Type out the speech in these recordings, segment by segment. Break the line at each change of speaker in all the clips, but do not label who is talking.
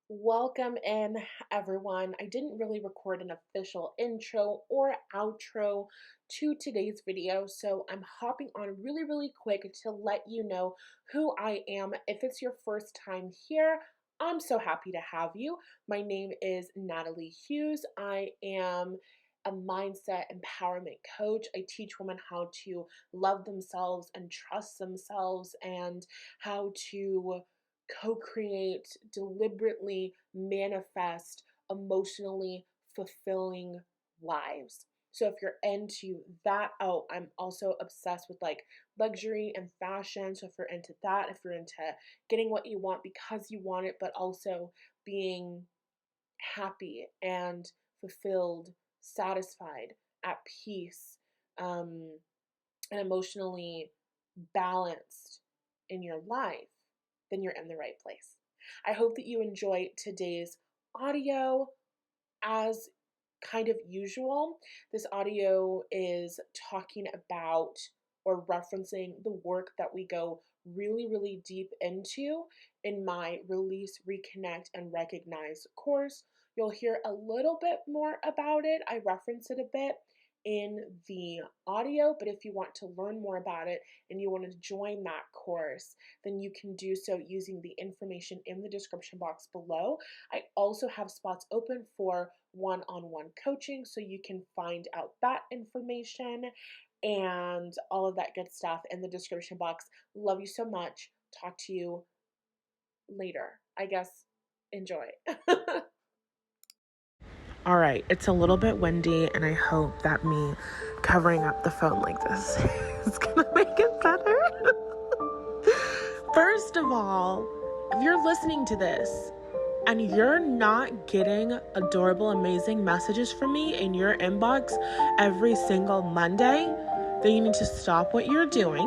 Welcome in, everyone. I didn't really record an official intro or outro to today's video, so I'm hopping on really quick to let you know who I am. If it's your first time here, I'm so happy to have you. My name is Natalie Hughes. I am a mindset empowerment coach. I teach women how to love themselves and trust themselves and how to co-create, deliberately manifest emotionally fulfilling lives. So if you're into that, oh, I'm also obsessed with like luxury and fashion. So if you're into that, if you're into getting what you want because you want it, but also being happy and fulfilled, satisfied, at peace, and emotionally balanced in your life, then you're in the right place. I hope that you enjoy today's audio. As kind of usual, this audio is talking about or referencing the work that we go really deep into in my Release, Reconnect, and Recognize course. You'll hear a little bit more about it. I reference it a bit in the audio, but if you want to learn more about it and you want to join that course, then you can do so using the information in the description box below. I also have spots open for one-on-one coaching, so you can find out that information and all of that good stuff in the description box. Love you so much. Talk to you later. I guess enjoy. All right, it's a little bit windy, and I hope that me covering up the phone like this is gonna make it better. First of all, if you're listening to this and you're not getting adorable, amazing messages from me in your inbox every single Monday, then you need to stop what you're doing,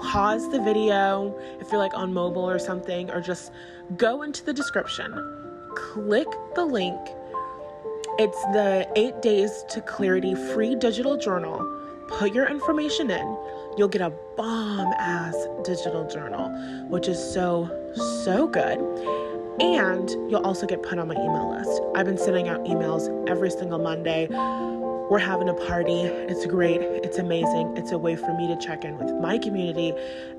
pause the video if you're like on mobile or something, or just go into the description, click the link. It's the 8 Days to Clarity free digital journal. Put your information in. You'll get a bomb-ass digital journal, which is so good. And you'll also get put on my email list. I've been sending out emails every single Monday. We're having a party. It's great. It's amazing. It's a way for me to check in with my community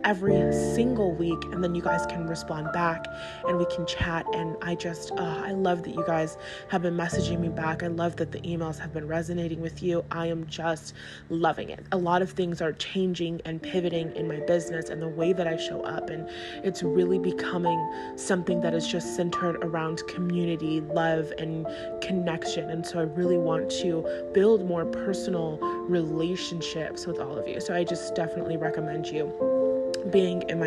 every single week. And then you guys can respond back and we can chat. And I love that you guys have been messaging me back. I love that the emails have been resonating with you. I am just loving it. A lot of things are changing and pivoting in my business and the way that I show up. And it's really becoming something that is just centered around community, love, and connection. And so I really want to build more personal relationships with all of you. So I just definitely recommend you being on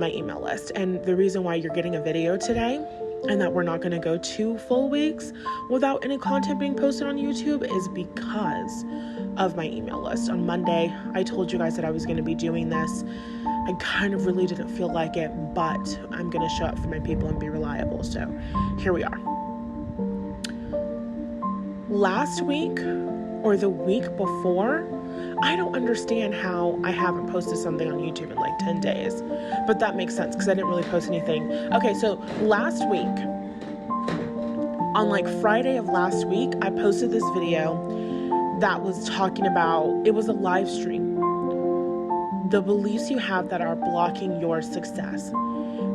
my email list. And the reason why you're getting a video today and that we're not going to go 2 full weeks without any content being posted on YouTube is because of my email list. On Monday, I told you guys that I was going to be doing this. I kind of really didn't feel like it, but I'm going to show up for my people and be reliable. So here we are. Last week or the week before, I don't understand how I haven't posted something on YouTube in like 10 days, but that makes sense because I didn't really post anything. Okay, so last week, on like Friday of last week, I posted this video that was talking about, it was a live stream, the beliefs you have that are blocking your success.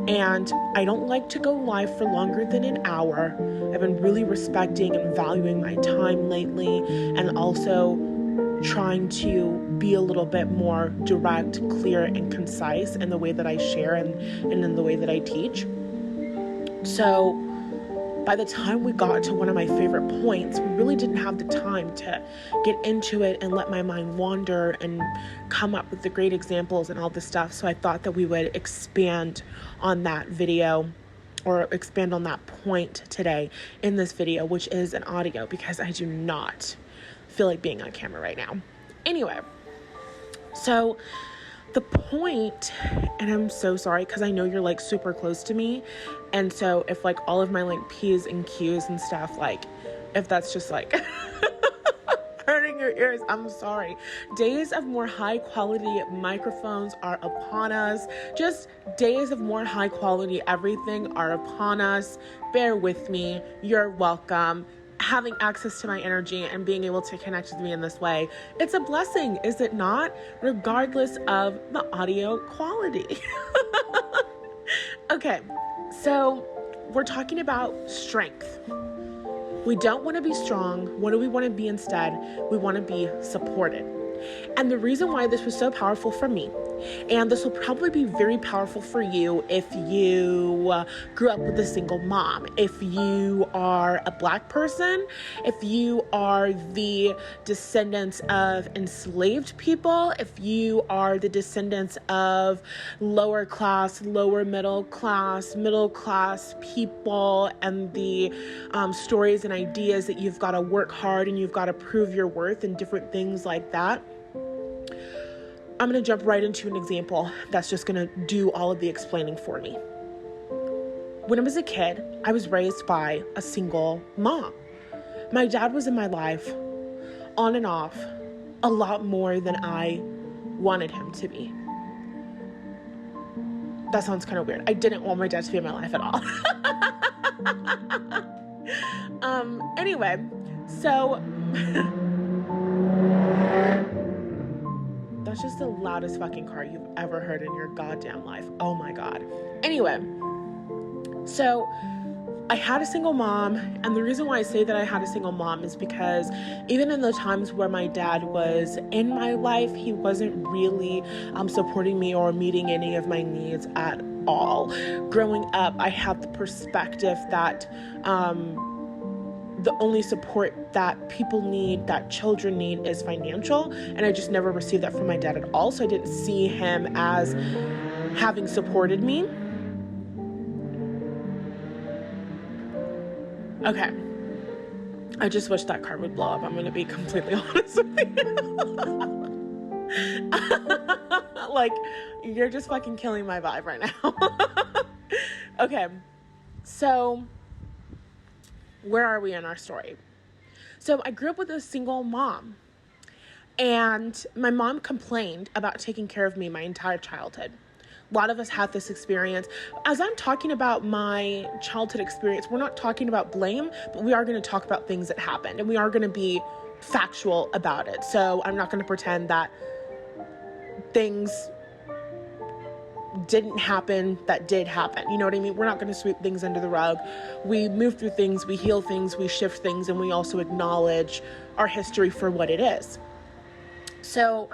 And I don't like to go live for longer than an hour. I've been really respecting and valuing my time lately, and also trying to be a little bit more direct, clear, and concise in the way that I share and in the way that I teach. So by the time we got to one of my favorite points, we really didn't have the time to get into it and let my mind wander and come up with the great examples and all this stuff. So I thought that we would expand on that video or expand on that point today in this video, which is an audio, because I do not feel like being on camera right now. Anyway, so the point, and I'm so sorry because I know you're like super close to me, and so if like all of my like P's and Q's and stuff, like if that's just like hurting your your ears. I'm sorry. Days of more high quality microphones are upon us. Just days of more high quality everything are upon us. Bear with me. You're welcome. Having access to my energy and being able to connect with me in this way, it's a blessing, is it not? Regardless of the audio quality. Okay, so we're talking about strength. We don't want to be strong. What do we want to be instead? We want to be supported. And the reason why this was so powerful for me, and this will probably be very powerful for you if you grew up with a single mom, if you are a Black person, if you are the descendants of enslaved people, if you are the descendants of lower middle class people, and the stories and ideas that you've got to work hard and you've got to prove your worth and different things like that. I'm going to jump right into an example that's just going to do all of the explaining for me. When I was a kid, I was raised by a single mom. My dad was in my life on and off a lot more than I wanted him to be. That sounds kind of weird. I didn't want my dad to be in my life at all. Anyway, so that's just the loudest fucking car you've ever heard in your goddamn life. Oh my God. Anyway, so I had a single mom, and the reason why I say that I had a single mom is because even in the times where my dad was in my life, he wasn't really supporting me or meeting any of my needs at all. Growing up, I had the perspective that the only support that people need, that children need, is financial, and I just never received that from my dad at all, so I didn't see him as having supported me. Okay. I just wish that car would blow up. I'm going to be completely honest with you. Like, you're just fucking killing my vibe right now. Okay. So, where are we in our story? So, I grew up with a single mom. And my mom complained about taking care of me my entire childhood. A lot of us had this experience. As I'm talking about my childhood experience, we're not talking about blame, but we are going to talk about things that happened, and we are going to be factual about it. So I'm not going to pretend that things didn't happen that did happen. You know what I mean? We're not going to sweep things under the rug. We move through things, we heal things, we shift things, and we also acknowledge our history for what it is. So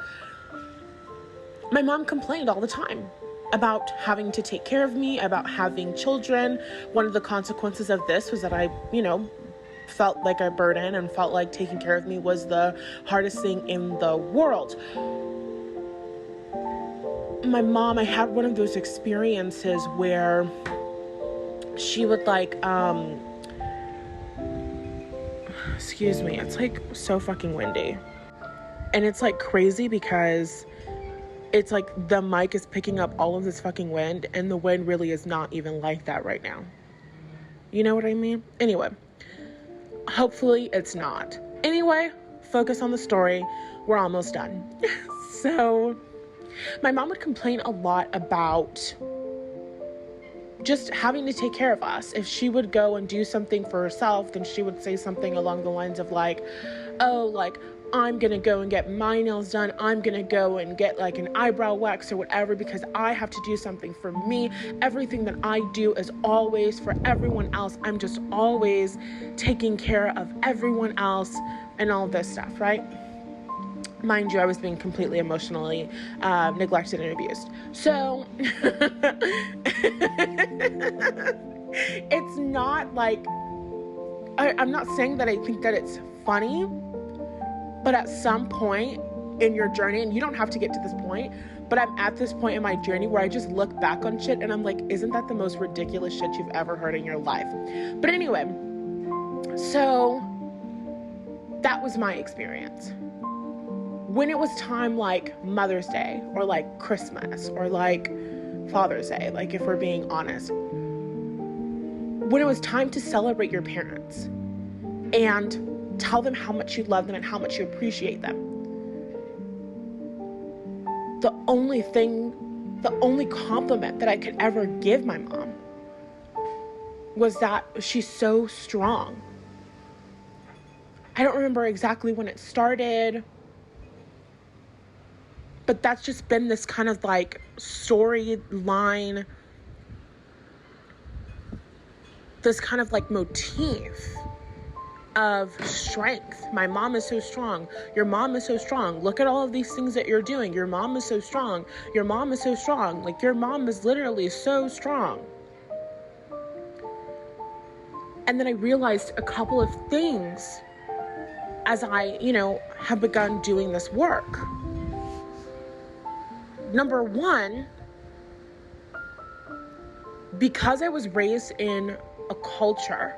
my mom complained all the time about having to take care of me, about having children. One of the consequences of this was that I, felt like a burden and felt like taking care of me was the hardest thing in the world. My mom, I had one of those experiences where she would excuse me, it's like so fucking windy. And it's like crazy because it's like the mic is picking up all of this fucking wind, and the wind really is not even like that right now. You know what I mean? Anyway, hopefully it's not. Anyway, focus on the story. We're almost done. So, my mom would complain a lot about just having to take care of us. If she would go and do something for herself, then she would say something along the lines of I'm going to go and get my nails done. I'm going to go and get like an eyebrow wax or whatever because I have to do something for me. Everything that I do is always for everyone else. I'm just always taking care of everyone else and all this stuff, right? Mind you, I was being completely emotionally neglected and abused. So it's not like, I'm not saying that I think that it's funny, but at some point in your journey, and you don't have to get to this point, but I'm at this point in my journey where I just look back on shit and I'm like, isn't that the most ridiculous shit you've ever heard in your life? But anyway, so that was my experience. When it was time like Mother's Day or like Christmas or like Father's Day, like if we're being honest, when it was time to celebrate your parents and tell them how much you love them and how much you appreciate them. The only compliment that I could ever give my mom was that she's so strong. I don't remember exactly when it started, but that's just been this kind of like storyline, this kind of like motif of strength. My mom is so strong. Your mom is so strong. Look at all of these things that you're doing. Your mom is so strong. Your mom is so strong. Like, your mom is literally so strong. And then I realized a couple of things as I, have begun doing this work. Number one, because I was raised in a culture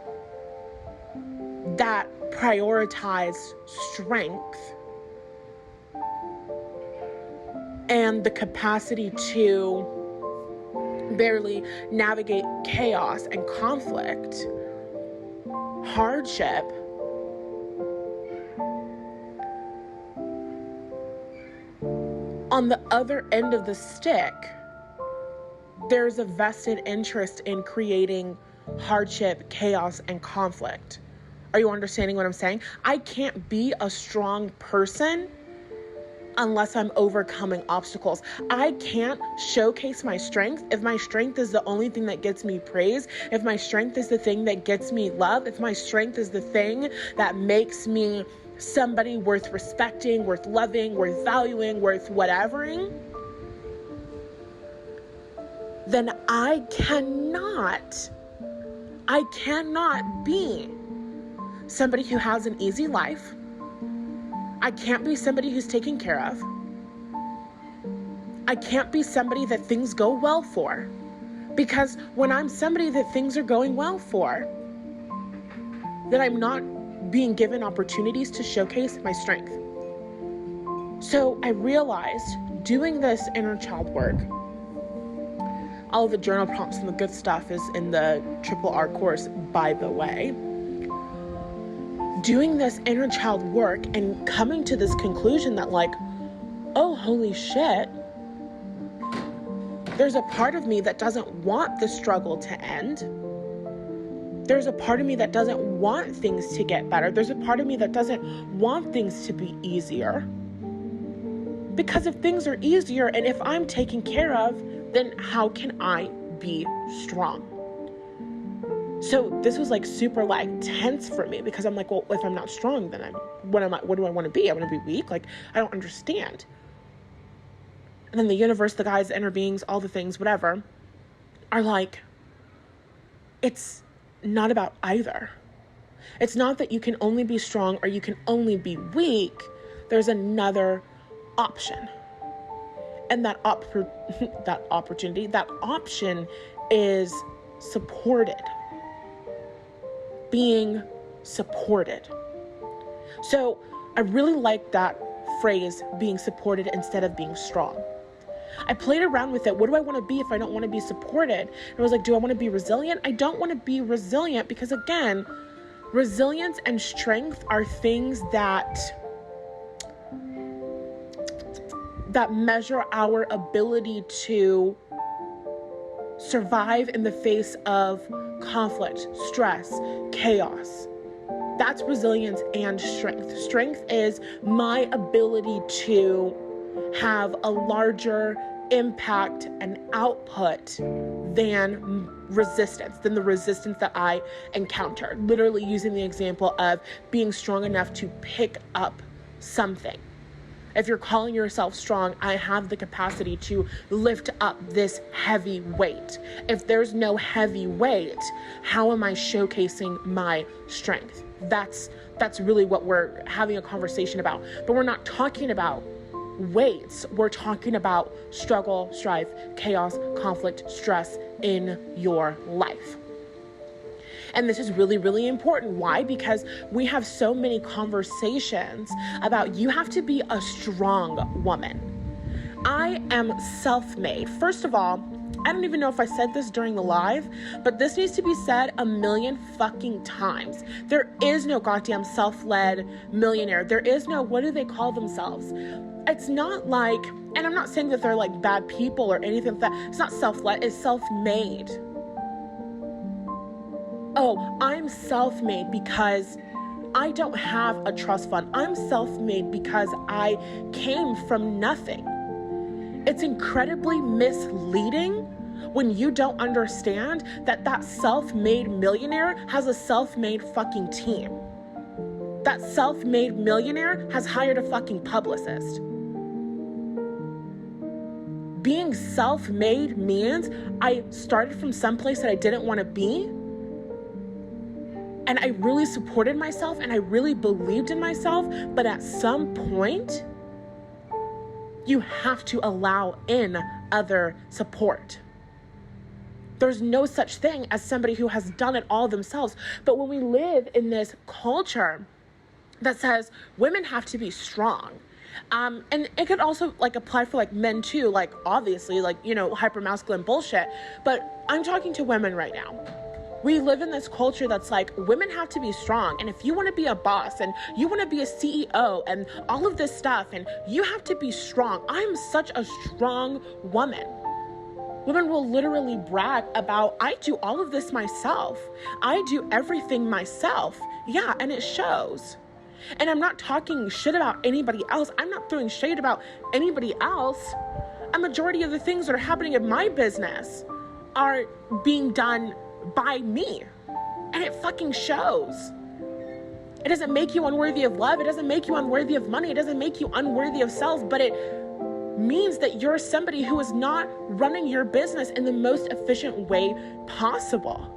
that prioritized strength and the capacity to barely navigate chaos and conflict, hardship, on the other end of the stick, there's a vested interest in creating hardship, chaos, and conflict. Are you understanding what I'm saying? I can't be a strong person unless I'm overcoming obstacles. I can't showcase my strength if my strength is the only thing that gets me praise, if my strength is the thing that gets me love, if my strength is the thing that makes me somebody worth respecting, worth loving, worth valuing, worth whatevering, then I cannot be somebody who has an easy life. I can't be somebody who's taken care of. I can't be somebody that things go well for. Because when I'm somebody that things are going well for, then I'm not being given opportunities to showcase my strength. So I realized doing this inner child work, all of the journal prompts and the good stuff is in the RRR course, by the way. Doing this inner child work and coming to this conclusion that like, oh, holy shit, there's a part of me that doesn't want the struggle to end. There's a part of me that doesn't want things to get better. There's a part of me that doesn't want things to be easier. Because if things are easier and if I'm taken care of, then how can I be strong? So this was like super like tense for me because I'm like, well, if I'm not strong, then what do I want to be? I want to be weak? Like, I don't understand. And then the universe, the guys, the inner beings, all the things, whatever, are like, it's not about either. It's not that you can only be strong or you can only be weak. There's another option. And that option is supported. Being supported. So I really like that phrase, being supported instead of being strong. I played around with it. What do I want to be if I don't want to be supported? And I was like, do I want to be resilient? I don't want to be resilient because, again, resilience and strength are things that measure our ability to survive in the face of conflict, stress, chaos. That's resilience and strength. Strength is my ability to have a larger impact and output than the resistance that I encounter. Literally using the example of being strong enough to pick up something. If you're calling yourself strong, I have the capacity to lift up this heavy weight. If there's no heavy weight, how am I showcasing my strength? That's really what we're having a conversation about. But we're not talking about weights. We're talking about struggle, strife, chaos, conflict, stress in your life. And this is really, really important. Why? Because we have so many conversations about you have to be a strong woman. I am self-made. First of all, I don't even know if I said this during the live, but this needs to be said a million fucking times. There is no goddamn self-led millionaire. There is no, what do they call themselves? It's not like, and I'm not saying that they're like bad people or anything like that. It's not self-led, it's self-made. Oh, I'm self-made because I don't have a trust fund. I'm self-made because I came from nothing. It's incredibly misleading when you don't understand that that self-made millionaire has a self-made fucking team. That self-made millionaire has hired a fucking publicist. Being self-made means I started from someplace that I didn't want to be, and I really supported myself and I really believed in myself, but at some point, you have to allow in other support. There's no such thing as somebody who has done it all themselves. But when we live in this culture that says women have to be strong, and it could also like apply for like men too, like obviously like, you know, hypermasculine bullshit, but I'm talking to women right now. We live in this culture that's like, women have to be strong. And if you want to be a boss and you want to be a CEO and all of this stuff, and you have to be strong. I'm such a strong woman. Women will literally brag about, I do all of this myself. I do everything myself. Yeah, and it shows. And I'm not talking shit about anybody else. I'm not throwing shade about anybody else. A majority of the things that are happening in my business are being done by me, and it fucking shows. It doesn't make you unworthy of love. It doesn't make you unworthy of money. It doesn't make you unworthy of self, but it means that you're somebody who is not running your business in the most efficient way possible.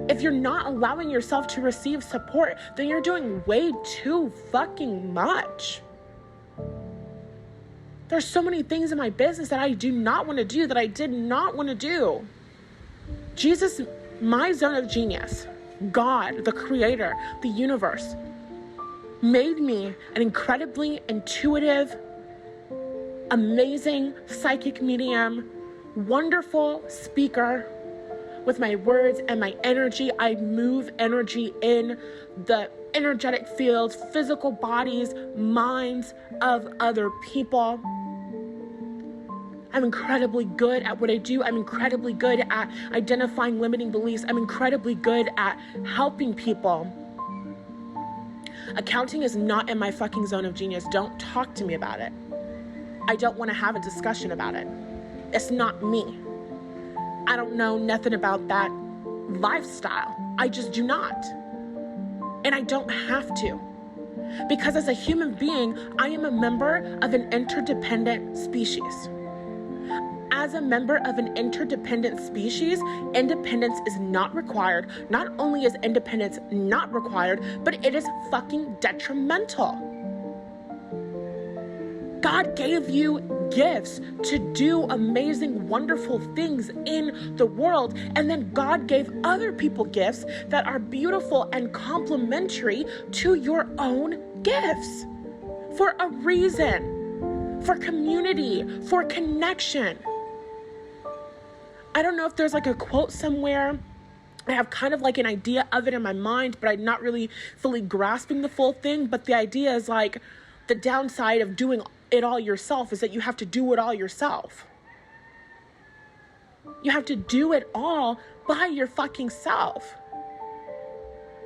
If you're not allowing yourself to receive support, then you're doing way too fucking much. There's so many things in my business that I do not want to do, that I did not want to do. Jesus, my zone of genius, God, the creator, the universe, made me an incredibly intuitive, amazing psychic medium, wonderful speaker. With my words and my energy, I move energy in the energetic fields, physical bodies, minds of other people. I'm incredibly good at what I do. I'm incredibly good at identifying limiting beliefs. I'm incredibly good at helping people. Accounting is not in my fucking zone of genius. Don't talk to me about it. I don't want to have a discussion about it. It's not me. I don't know nothing about that lifestyle. I just do not. And I don't have to. Because as a human being, I am a member of an interdependent species. As a member of an interdependent species, independence is not required. Not only is independence not required, but it is fucking detrimental. God gave you gifts to do amazing, wonderful things in the world. And then God gave other people gifts that are beautiful and complementary to your own gifts for a reason, for community, for connection. I don't know if there's like a quote somewhere. I have kind of like an idea of it in my mind, but I'm not really fully grasping the full thing. But the idea is like, the downside of doing it all yourself is that you have to do it all yourself. You have to do it all by your fucking self.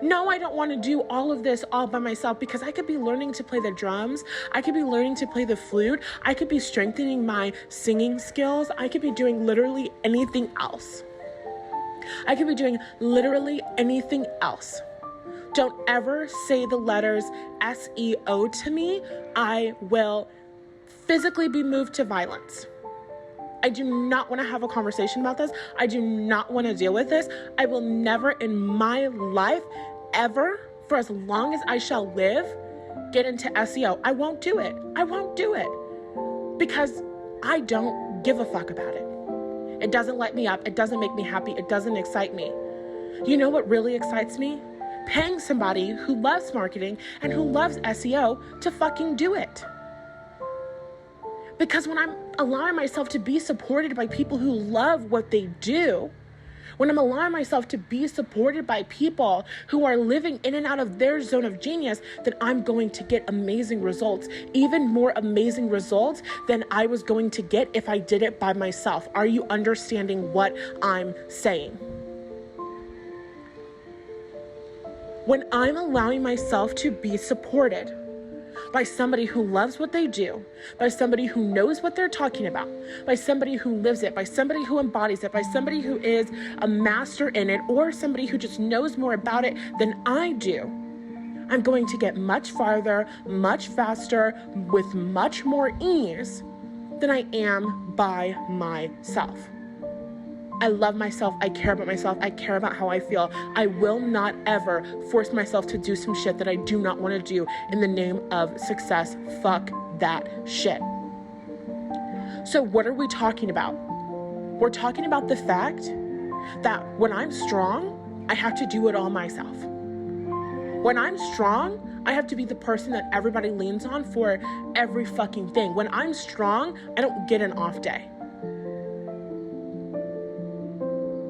No, I don't want to do all of this all by myself, because I could be learning to play the drums. I could be learning to play the flute. I could be strengthening my singing skills. I could be doing literally anything else. I could be doing literally anything else. Don't ever say the letters SEO to me. I will physically be moved to violence. I do not want to have a conversation about this. I do not want to deal with this. I will never in my life, ever, for as long as I shall live, get into SEO. I won't do it. I won't do it. Because I don't give a fuck about it. It doesn't light me up. It doesn't make me happy. It doesn't excite me. You know what really excites me? Paying somebody who loves marketing and who loves SEO to fucking do it. Because when I'm allowing myself to be supported by people who love what they do, when I'm allowing myself to be supported by people who are living in and out of their zone of genius, then I'm going to get amazing results, even more amazing results than I was going to get if I did it by myself. Are you understanding what I'm saying? When I'm allowing myself to be supported by somebody who loves what they do, by somebody who knows what they're talking about, by somebody who lives it, by somebody who embodies it, by somebody who is a master in it, or somebody who just knows more about it than I do, I'm going to get much farther, much faster, with much more ease than I am by myself. I love myself. I care about myself. I care about how I feel. I will not ever force myself to do some shit that I do not want to do in the name of success. Fuck that shit. So what are we talking about? We're talking about the fact that when I'm strong, I have to do it all myself. When I'm strong, I have to be the person that everybody leans on for every fucking thing. When I'm strong, I don't get an off day.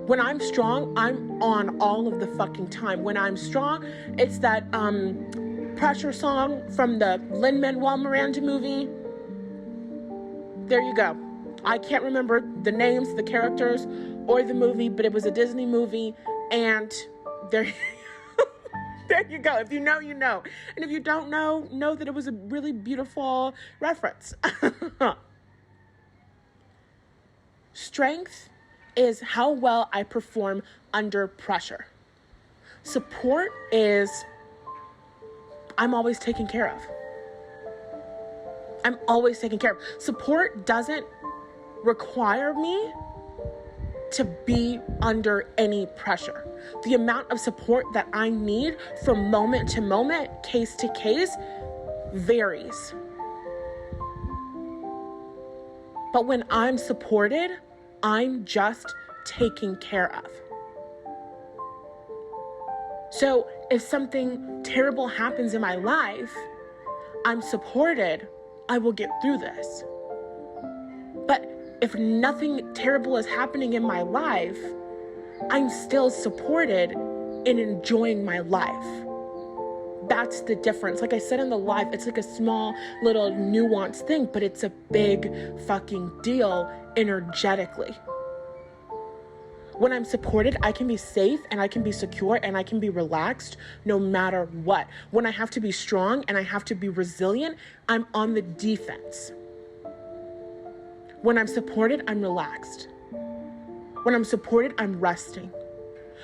When I'm strong, I'm on all of the fucking time. When I'm strong, it's that pressure song from the Lin-Manuel Miranda movie. There you go. I can't remember the names, the characters, or the movie, but it was a Disney movie, and there, there you go. If you know, you know. And if you don't know that it was a really beautiful reference. Strength is how well I perform under pressure. Support is I'm always taken care of. I'm always taken care of. Support doesn't require me to be under any pressure. The amount of support that I need from moment to moment, case to case, varies. But when I'm supported, I'm just taken care of. So if something terrible happens in my life, I'm supported, I will get through this. But if nothing terrible is happening in my life, I'm still supported in enjoying my life. That's the difference. Like I said in the live, it's like a small little nuanced thing, but it's a big fucking deal energetically. When I'm supported, I can be safe and I can be secure and I can be relaxed no matter what. When I have to be strong and I have to be resilient, I'm on the defense. When I'm supported, I'm relaxed. When I'm supported, I'm resting.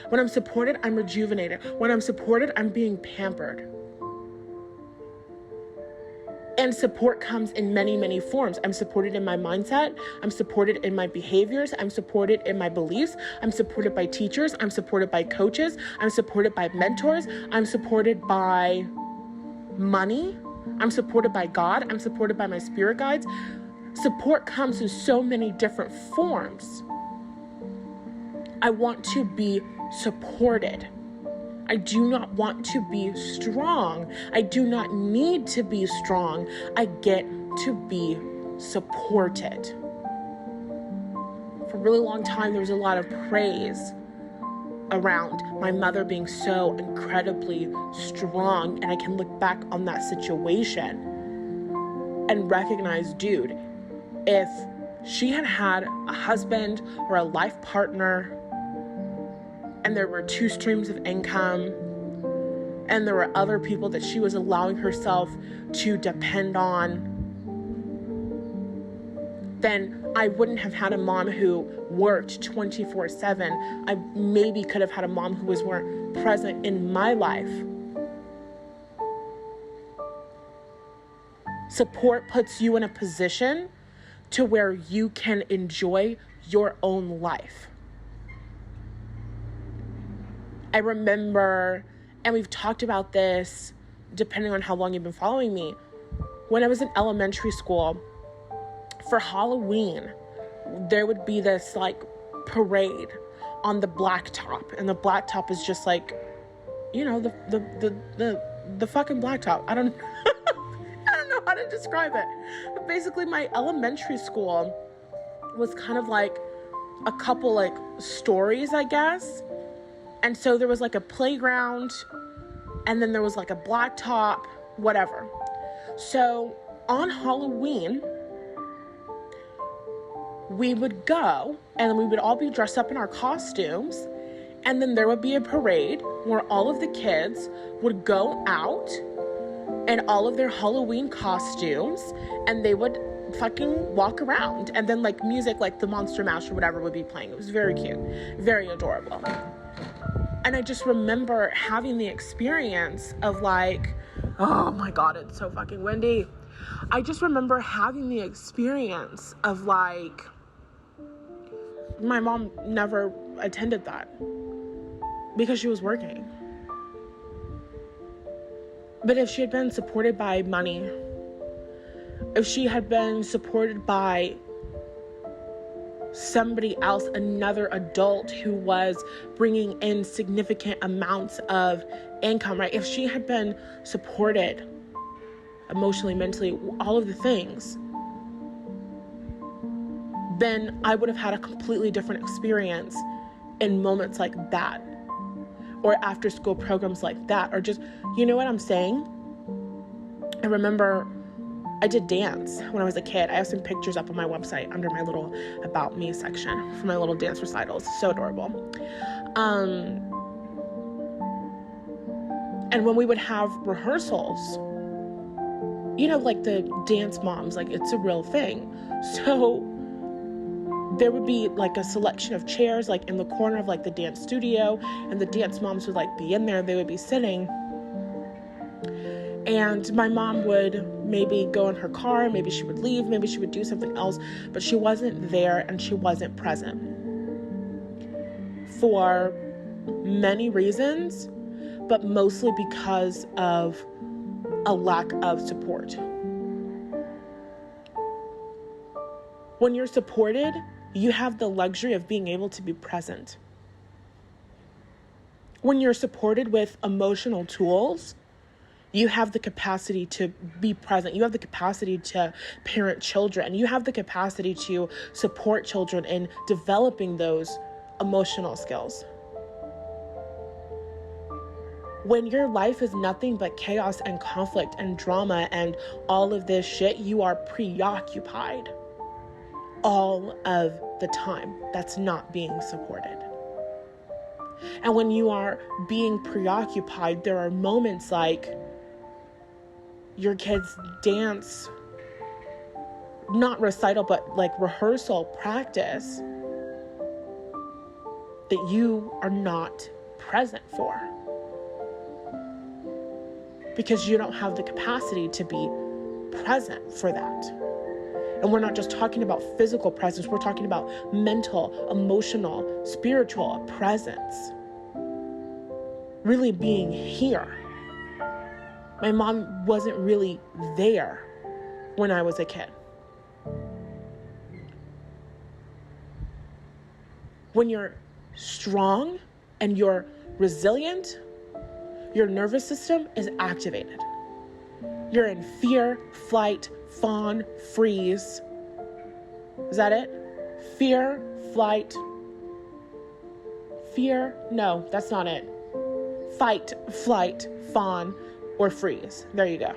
When I'm supported, I'm rejuvenated. When I'm supported, I'm being pampered. And support comes in many, many forms. I'm supported in my mindset. I'm supported in my behaviors. I'm supported in my beliefs. I'm supported by teachers. I'm supported by coaches. I'm supported by mentors. I'm supported by money. I'm supported by God. I'm supported by my spirit guides. Support comes in so many different forms. I want to be supported. I do not want to be strong. I do not need to be strong. I get to be supported. For a really long time, there was a lot of praise around my mother being so incredibly strong. And I can look back on that situation and recognize, dude, if she had had a husband or a life partner, and there were 2 streams of income, and there were other people that she was allowing herself to depend on, then I wouldn't have had a mom who worked 24/7. I maybe could have had a mom who was more present in my life. Support puts you in a position to where you can enjoy your own life. I remember, and we've talked about this depending on how long you've been following me, when I was in elementary school, for Halloween, there would be this like parade on the blacktop, and the blacktop is just like, you know, the fucking blacktop. I don't know know how to describe it. But basically, my elementary school was kind of like a couple like stories, I guess. And so there was like a playground, and then there was like a blacktop, whatever. So on Halloween, we would go and we would all be dressed up in our costumes, and then there would be a parade where all of the kids would go out in all of their Halloween costumes, and they would fucking walk around, and then like music like the Monster Mash or whatever would be playing. It was very cute, very adorable. And I just remember having the experience of like, oh my God, it's so fucking windy. I just remember having the experience of like, my mom never attended that because she was working. But if she had been supported by money, if she had been supported by somebody else, another adult who was bringing in significant amounts of income, right? If she had been supported emotionally, mentally, all of the things, then I would have had a completely different experience in moments like that, or after school programs like that, or just, you know what I'm saying? I remember I did dance when I was a kid. I have some pictures up on my website under my little About Me section for my little dance recitals. So adorable. And when we would have rehearsals, you know, like the dance moms, like it's a real thing. So there would be like a selection of chairs like in the corner of like the dance studio, and the dance moms would like be in there. They would be sitting, and my mom would maybe go in her car, maybe she would leave, maybe she would do something else, but she wasn't there and she wasn't present for many reasons, but mostly because of a lack of support. When you're supported, you have the luxury of being able to be present. When you're supported with emotional tools, you have the capacity to be present. You have the capacity to parent children. You have the capacity to support children in developing those emotional skills. When your life is nothing but chaos and conflict and drama and all of this shit, you are preoccupied all of the time. That's not being supported. And when you are being preoccupied, there are moments like your kids' dance, not recital, but like rehearsal practice, that you are not present for because you don't have the capacity to be present for that. And we're not just talking about physical presence, we're talking about mental, emotional, spiritual presence. Really being here. My mom wasn't really there when I was a kid. When you're strong and you're resilient, your nervous system is activated. You're in fear, flight, fawn, freeze. Is that it? Fear, flight, fear? No, that's not it. Fight, flight, fawn, or freeze. There you go.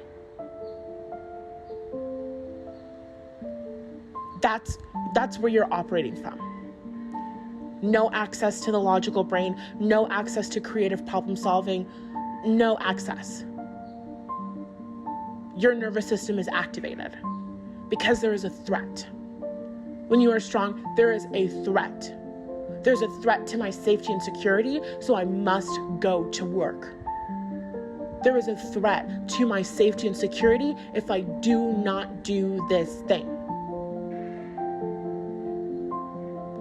That's where you're operating from. No access to the logical brain, no access to creative problem solving, no access. Your nervous system is activated because there is a threat. When you are strong, there is a threat. There's a threat to my safety and security, so I must go to work. There is a threat to my safety and security if I do not do this thing.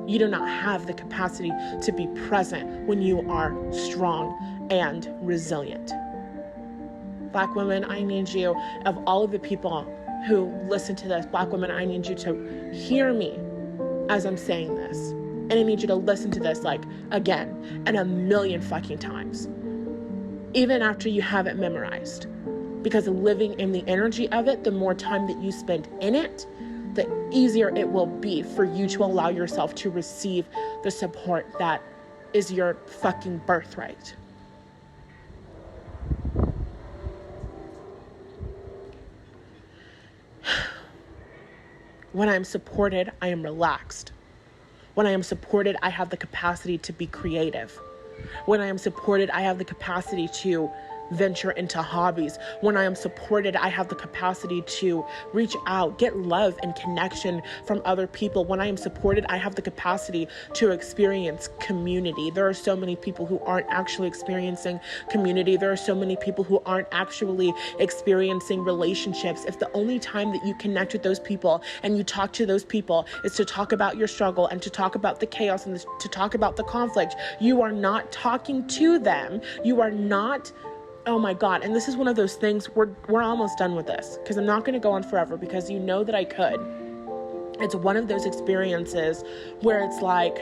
You do not have the capacity to be present when you are strong and resilient. Black women, I need you, of all of the people who listen to this, Black women, I need you to hear me as I'm saying this. And I need you to listen to this like again and a million fucking times. Even after you have it memorized. because living in the energy of it, the more time that you spend in it, the easier it will be for you to allow yourself to receive the support that is your fucking birthright. When I'm supported, I am relaxed. When I am supported, I have the capacity to be creative. When I am supported, I have the capacity to venture into hobbies. When I am supported, I have the capacity to reach out, get love and connection from other people. When I am supported, I have the capacity to experience community. There are so many people who aren't actually experiencing community. There are so many people who aren't actually experiencing relationships. If the only time that you connect with those people and you talk to those people is to talk about your struggle and to talk about the chaos and to talk about the conflict, you are not talking to them. You are not. Oh my God. And this is one of those things, we're almost done with this because I'm not going to go on forever because you know that I could. It's one of those experiences where it's like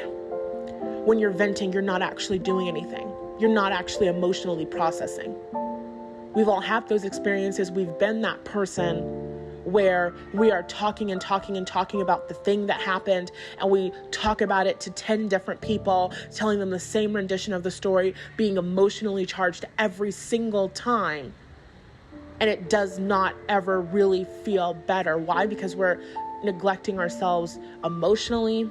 when you're venting, you're not actually doing anything. You're not actually emotionally processing. We've all had those experiences. We've been that person where we are talking and talking and talking about the thing that happened, and we talk about it to 10 different people, telling them the same rendition of the story, being emotionally charged every single time. And it does not ever really feel better. Why? Because we're neglecting ourselves emotionally.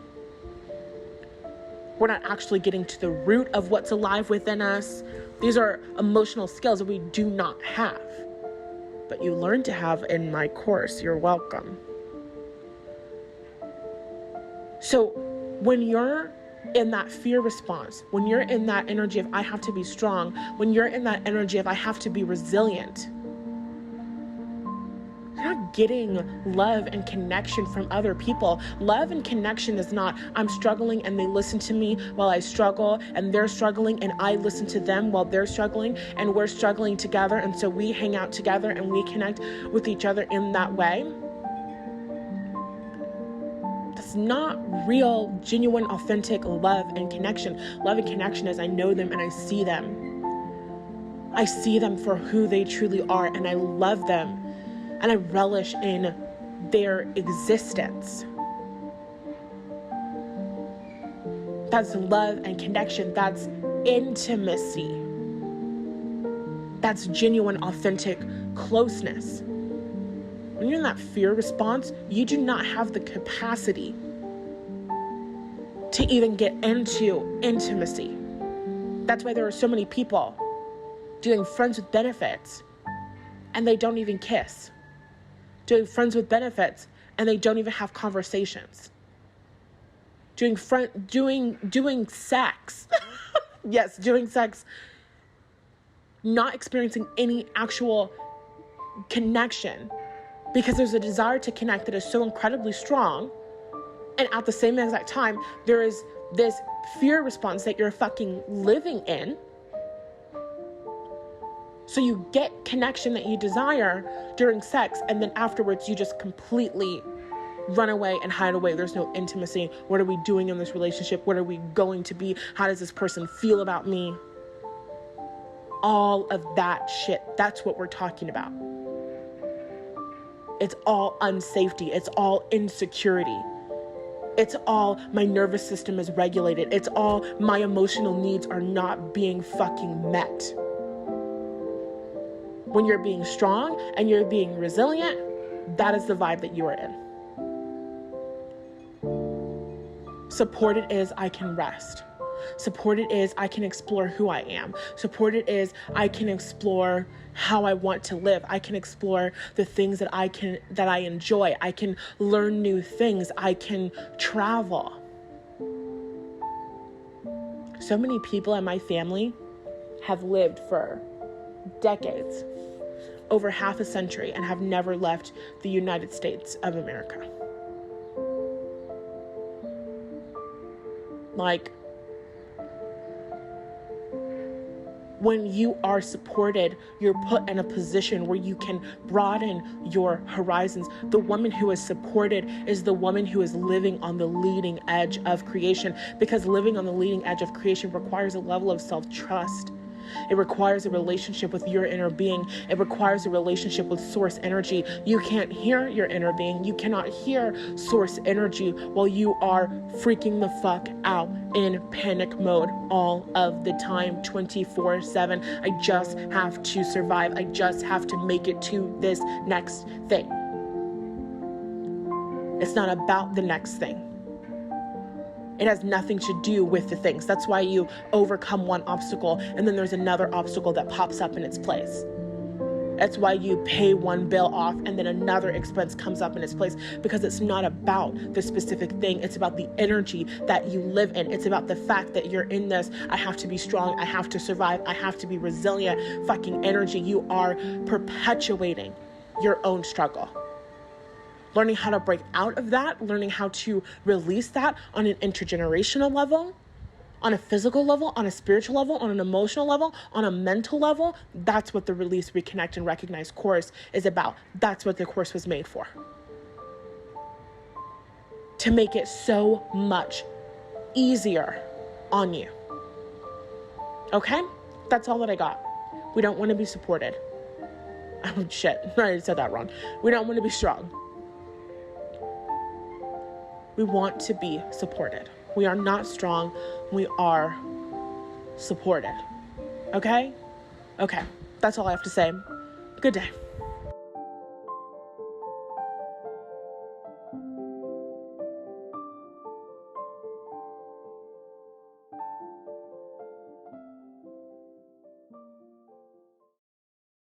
We're not actually getting to the root of what's alive within us. These are emotional skills that we do not have, but you learn to have in my course. You're welcome. So when you're in that fear response, when you're in that energy of I have to be strong, when you're in that energy of I have to be resilient, you're not getting love and connection from other people. Love and connection is not I'm struggling and they listen to me while I struggle, and they're struggling and I listen to them while they're struggling, and we're struggling together, and so we hang out together and we connect with each other in that way. That's not real, genuine, authentic love and connection. Love and connection is I know them and I see them. I see them for who they truly are, and I love them. And I relish in their existence. That's love and connection. That's intimacy. That's genuine, authentic closeness. When you're in that fear response, you do not have the capacity to even get into intimacy. That's why there are so many people doing friends with benefits and they don't even kiss. Doing friends with benefits and they don't even have conversations. Doing sex. Yes, doing sex. Not experiencing any actual connection because there's a desire to connect that is so incredibly strong. And at the same exact time, there is this fear response that you're fucking living in. So you get connection that you desire during sex, and then afterwards you just completely run away and hide away. There's no intimacy. What are we doing in this relationship? What are we going to be? How does this person feel about me? All of that shit. That's what we're talking about. It's all unsafety. It's all insecurity. It's all my nervous system is regulated. It's all my emotional needs are not being fucking met. When you're being strong and you're being resilient, that is the vibe that you are in. Supported is I can rest. Supported is I can explore who I am. Supported is I can explore how I want to live. I can explore the things that I enjoy. I can learn new things. I can travel. So many people in my family have lived for decades, over half a century, and have never left the United States of America. Like, when you are supported, you're put in a position where you can broaden your horizons. The woman who is supported is the woman who is living on the leading edge of creation, because living on the leading edge of creation requires a level of self-trust. It requires a relationship with your inner being. It requires a relationship with source energy. You can't hear your inner being. You cannot hear source energy while you are freaking the fuck out in panic mode all of the time, 24/7. I just have to survive. I just have to make it to this next thing. It's not about the next thing. It has nothing to do with the things. That's why you overcome one obstacle and then there's another obstacle that pops up in its place. That's why you pay one bill off and then another expense comes up in its place, because it's not about the specific thing. It's about the energy that you live in. It's about the fact that you're in this, I have to be strong, I have to survive, I have to be resilient fucking energy. You are perpetuating your own struggle. Learning how to break out of that, learning how to release that on an intergenerational level, on a physical level, on a spiritual level, on an emotional level, on a mental level. That's what the Release, Reconnect, and Recognize course is about. That's what the course was made for. To make it so much easier on you. Okay? That's all that I got. We don't want to be supported. Oh shit, I said that wrong. We don't want to be strong. We want to be supported. We are not strong. We are supported. Okay? Okay. That's all I have to say. Good day.